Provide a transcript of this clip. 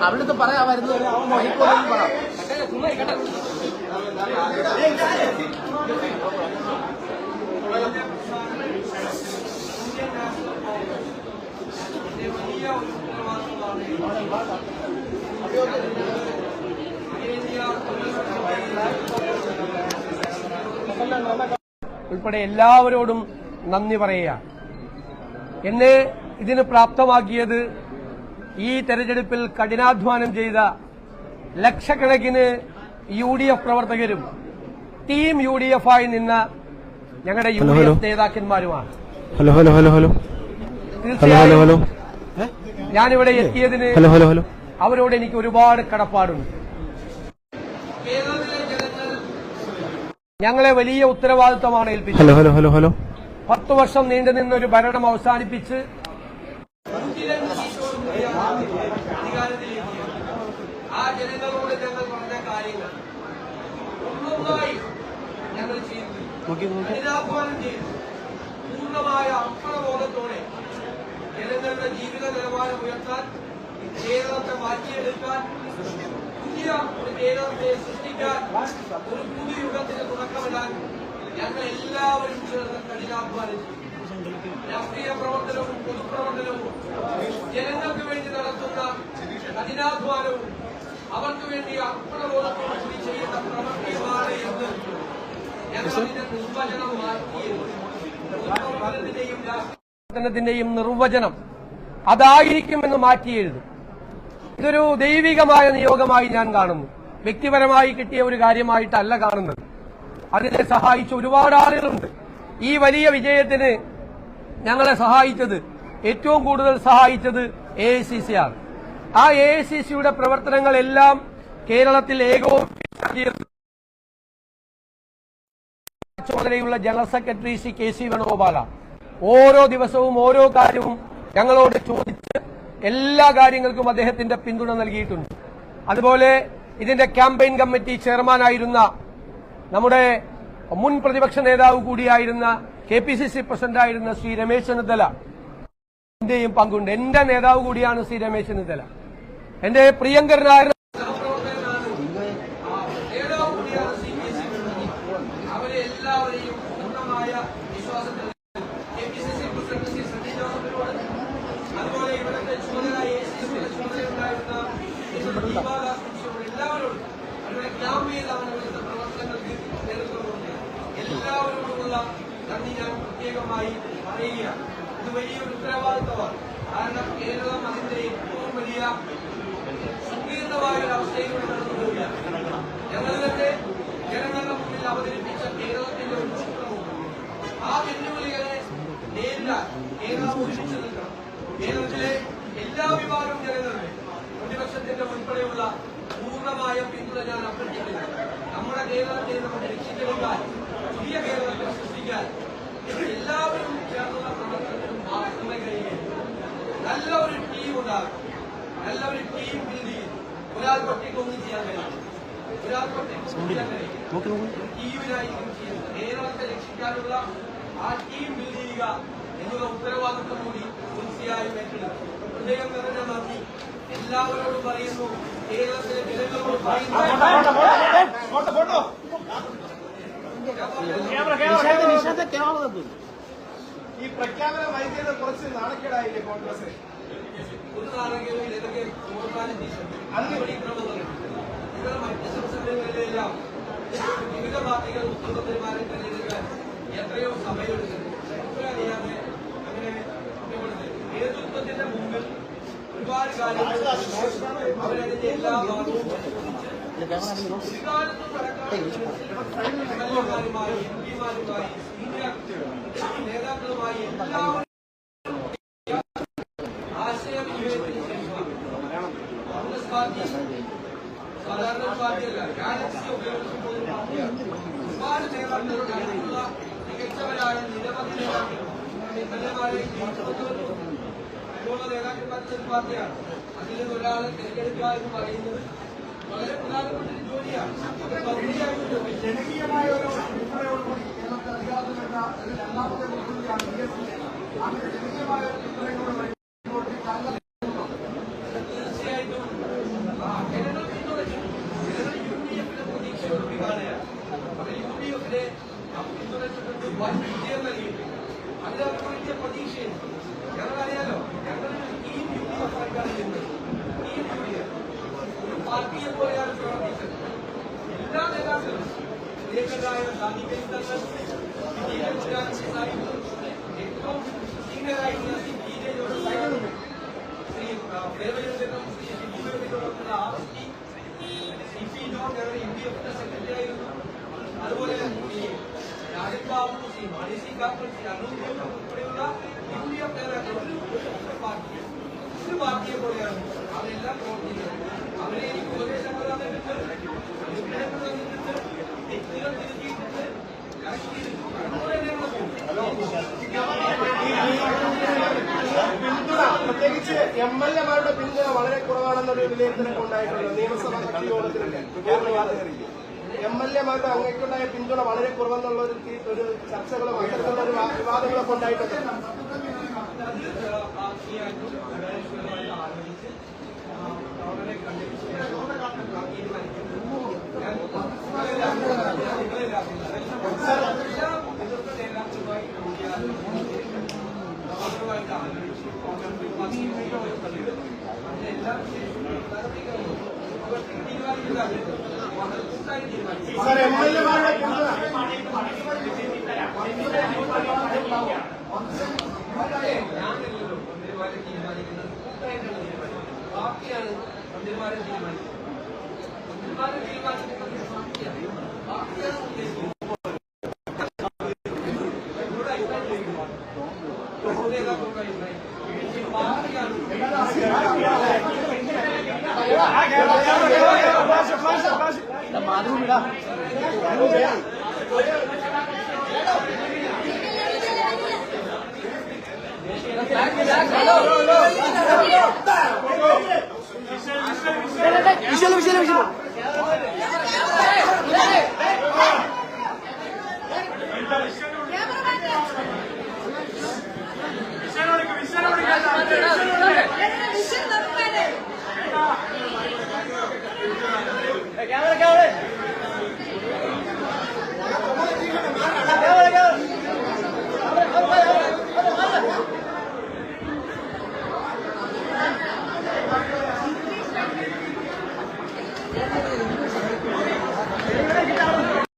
അവിടുത്തെ പറയാമായിരുന്നു. മണിക്കൂറിൽ പറയാം. ഉൾപ്പെടെ എല്ലാവരോടും നന്ദി പറയുക. എന്നെ ഇതിന് പ്രാപ്തമാക്കിയത് ഈ തെരഞ്ഞെടുപ്പിൽ കഠിനാധ്വാനം ചെയ്ത ലക്ഷക്കണക്കിന് UDF പ്രവർത്തകരും ടീം UDF ആയി നിന്ന ഞങ്ങളുടെ UDF നേതാക്കന്മാരുമാണ്. തീർച്ചയായും ഞാനിവിടെ എത്തിയതിന് അവരോട് എനിക്ക് ഒരുപാട് കടപ്പാടുണ്ട്. ഞങ്ങളെ വലിയ ഉത്തരവാദിത്തമാണ് ഏൽപ്പിച്ചത്. 10 വർഷം നീണ്ടുനിന്ന ഒരു ഭരണം അവസാനിപ്പിച്ച് ആ ജനങ്ങളോട് ഞങ്ങൾ പറഞ്ഞ കാര്യങ്ങൾ ഒന്നൊന്നായി ഞങ്ങൾ ചെയ്തു, കഠിനാധ്വാനം ചെയ്തു, പൂർണ്ണമായ അർപ്പണബോധത്തോടെ ജനങ്ങളുടെ ജീവിത നിലവാരം ഉയർത്താൻ, കേരളത്തെ മാറ്റിയെടുക്കാൻ, പുതിയ ഒരു കേരളത്തെ സൃഷ്ടിക്കാൻ, ഒരു പുതിയ യുഗത്തിന് തുടക്കമിടാൻ ഞങ്ങൾ എല്ലാവരും ചേർന്ന് കഠിനാധ്വാനം ചെയ്തു. രാഷ്ട്രീയ പ്രവർത്തനവും പൊതുപ്രവർത്തനവും ജനങ്ങൾക്ക് വേണ്ടി നടത്തുന്ന കഠിനാധ്വാനവും അവർക്ക് വേണ്ടി അർപ്പണബോധത്തോടു കൂടി ചെയ്യുന്ന പ്രവർത്തികളാണ് എന്ന് ഞങ്ങളതിന്റെ നിർവചനം മാറ്റിയത്. പൊതുപ്രവർത്തനത്തിന്റെയും രാഷ്ട്രീയത്തിന്റെയും നിർവചനം അതായിരിക്കുമെന്ന് മാറ്റിയെഴുതും. ഇതൊരു ദൈവികമായ നിയോഗമായി ഞാൻ കാണുന്നു. വ്യക്തിപരമായി കിട്ടിയ ഒരു കാര്യമായിട്ടല്ല കാണുന്നത്. അതിനെ സഹായിച്ച ഒരുപാട് ആളുകളുണ്ട്. ഈ വലിയ വിജയത്തിന് ഞങ്ങളെ സഹായിച്ചത്, ഏറ്റവും കൂടുതൽ സഹായിച്ചത് AICC ആണ്. ആ AICCയുടെ പ്രവർത്തനങ്ങളെല്ലാം കേരളത്തിൽ ചുമതലയുള്ള ജനറൽ സെക്രട്ടറി ശ്രീ KC വേണുഗോപാലാണ്. ഓരോ ദിവസവും ഓരോ കാര്യവും ഞങ്ങളോട് ചോദിച്ച് എല്ലാ കാര്യങ്ങൾക്കും അദ്ദേഹത്തിന്റെ പിന്തുണ നൽകിയിട്ടുണ്ട്. അതുപോലെ ഇതിന്റെ ക്യാമ്പയിൻ കമ്മിറ്റി ചെയർമാനായിരുന്ന നമ്മുടെ മുൻ പ്രതിപക്ഷ നേതാവ് കൂടിയായിരുന്ന KPCC പ്രസിഡന്റായിരുന്ന ശ്രീ രമേശ് ചെന്നിത്തല എന്റെയും പങ്കുണ്ട്. എന്റെ നേതാവ് കൂടിയാണ് ശ്രീ രമേശ് ചെന്നിത്തല. എന്റെ പ്രിയങ്കരനായ അവരെല്ലാവരെയും പൂർണ്ണമായ വിശ്വാസത്തിൽ അതുപോലെ ഇവിടുത്തെ ചുമതല ചുമതലയുണ്ടായിരുന്ന എല്ലാവരോടും അവരുടെ ഗ്രാമീണ പ്രവർത്തനങ്ങൾക്ക് നേതൃത്വമുണ്ട്. എല്ലാവരോടുമുള്ള നന്ദി ഞാൻ പ്രത്യേകമായി പറയുകയാണ്. ഇത് വലിയൊരു ഉത്തരവാദിത്തമാണ്. കാരണം കേരളം അതിന്റെ ഏറ്റവും വലിയ സങ്കീർണമായ ഒരു അവസ്ഥയിലൂടെ നടന്നു പോവുകയാണ്. ഞങ്ങൾ തന്നെ ജനങ്ങളുടെ മുന്നിൽ അവതരിപ്പിച്ച കേരളത്തിന്റെ ഒരു ചിത്രവും ആ വെല്ലുവിളികളെ നേരിടാൻ കേരളം ഒരുമിച്ച് നിൽക്കണം. കേരളത്തിലെ എല്ലാ വിഭാഗം ജനങ്ങളുടെ പ്രതിപക്ഷത്തിന്റെ ഉൾപ്പെടെയുള്ള പൂർണ്ണമായ പിന്തുണ ഞാൻ അഭ്യർത്ഥിക്കുന്നു. നമ്മുടെ കേരളത്തെ നമുക്ക് രക്ഷിച്ചെടുക്കാൻ, പുതിയ കേരളത്തെ സൃഷ്ടിക്കാൻ എല്ലാവരും ചേർന്നുള്ള പ്രവർത്തനത്തിനും മാത്രമേ കഴിയുകയുള്ളൂ. നല്ല ഒരു ടീം ഉണ്ടാകും, നല്ല ഒരു ടീം ബിൽഡ് ചെയ്യും. ഒരാൾക്ക് ഒറ്റയ്ക്കൊന്നും ചെയ്യാൻ കഴിയും, ഒരാൾക്ക് ഒറ്റയ്ക്കൊന്നും ചെയ്യാൻ കഴിയും. ടീമിനായിരിക്കും ചെയ്യുന്നത്. കേരളത്തെ രക്ഷിക്കാനുള്ള ആ ടീം ബിൽഡ് ചെയ്യുക എന്നുള്ള ഉത്തരവാദിത്വം കൂടി തീർച്ചയായും ഏറ്റെടുക്കും. ഹൃദയം നിറഞ്ഞ നന്ദി എല്ലാവരോടും പറയുന്നു. കേരളത്തിലെ ജനങ്ങളോട് പറയുന്നു. ഈ പ്രഖ്യാപനം വൈകിയത് കുറച്ച് നാണക്കേടായില്ലേ കോൺഗ്രസ്? ഒരു നാണക്കേടും ഇതൊക്കെ അന്നുപടി പ്രവർത്തനം ഇവിടെ മറ്റ് സംസ്ഥാനങ്ങളിലെല്ലാം വിവിധ പാർട്ടികൾ മുഖ്യമന്ത്രിമാരെ തെരഞ്ഞെടുക്കാൻ എത്രയോ സമയമെടുക്കുന്നു. അറിയാതെ അങ്ങനെ നേതൃത്വത്തിന്റെ മുമ്പിൽ ഒരുപാട് കാര്യങ്ങൾ അവരതിന്റെ എല്ലാ ഭാഗവും എംഎൽഎമാരുമായി MP-മാരുമായി സീനിയർ നേതാക്കളുമായി എല്ലാവരും ആശയവിനിമയത്തിന് ശേഷം കോൺഗ്രസ് പാർട്ടി സാധാരണ പാർട്ടിയല്ല, ഗാലക്സി ഉപയോഗിക്കുമ്പോൾ ഒരുപാട് നേതാക്കളുടെ അടുത്തുള്ള മികച്ചവരായ നിരവധി നേതാക്കൾ എംഎൽഎമാരെ ഇതുള്ള നേതാക്കന്മാരുടെ ഒരു പാർട്ടിയാണ്. അതിൽ നിന്ന് ഒരാളെ തിരഞ്ഞെടുക്കുക എന്ന് പറയുന്നത് വളരെ പ്രധാനപ്പെട്ട ഒരു ജോലിയാണ്. ജനകീയമായ ഒരു പിന്തുണയോടുകൂടി കേരളത്തെ അധികാരത്തിൽ വരുന്ന ഒരു രണ്ടാമത്തെ മുഖ്യമന്ത്രിയാണ് BJP. അങ്ങനെ ജനകീയമായ ഒരു പിന്തുണയോടുകൂടി പാർട്ടിയെ പോലെയാണ് പ്രവർത്തിച്ചത്. എല്ലാ നേതാക്കളും പ്രിയങ്കരായ സാധിക്കുന്ന ഏറ്റവും സീനിയറായിട്ടുള്ള Shri ജിയോട് Shri പ്രേമചന്ദ്രനും Shri ഷിബുവിനോടൊപ്പമുള്ള RST CP John ഞങ്ങളുടെ UDF സെക്രട്ടറി ആയിരുന്നു. അതുപോലെ ശ്രീ രാജൻ ബാബു, ശ്രീ മാണി സി കാപ്പൻ, ശ്രീ അനൂപ് ഉൾപ്പെടെയുള്ള UDF നേതാക്കൾ ഒരു പാർട്ടിയെ പോലെയാണ് അവരെല്ലാം പ്രവർത്തിക്കുന്നത്. അവരെ എനിക്ക് ഉപദേശങ്ങൾ തന്നിട്ടുണ്ട്, അനുഗ്രഹങ്ങൾ തന്നിട്ടുണ്ട്, തെറ്റുകൾ തിരുത്തിയിട്ടുണ്ട്, കറക്റ്റ് ചെയ്തിട്ടുണ്ട്. അതുപോലെ തന്നെയാണ് പിന്തുണ പ്രത്യേകിച്ച് MLA-മാരുടെ പിന്തുണ വളരെ കുറവാണെന്നൊരു വിലയിരുത്തലൊക്കെ ഉണ്ടായിട്ടുണ്ട്. നിയമസഭാ കക്ഷി യോഗത്തിലൊക്കെ MLA-മാരുടെ അങ്ങേക്കുണ്ടായ പിന്തുണ വളരെ കുറവെന്നുള്ള ഒരു ചർച്ചകളും അത്തരത്തിലുള്ള ഒരു വിവാദങ്ങളൊക്കെ ഉണ്ടായിട്ടുണ്ട്. ആലോചിച്ച് അവരെ കണ്ടിട്ട് സാർ MLA-മാരുടെ പിന്തുണ ഞാനല്ലല്ലോ മന്ത്രിമാരെ തീരുമാനിക്കുന്നത്, പാർട്ടിയാണ് മന്ത്രിമാരെ തീരുമാനിക്കുന്നത്. മന്ത്രിമാരെ തീരുമാനിക്കുന്നത് പാർട്ടിയാണ് ഉദ്ദേശിക്കുന്നത്. വിഷയം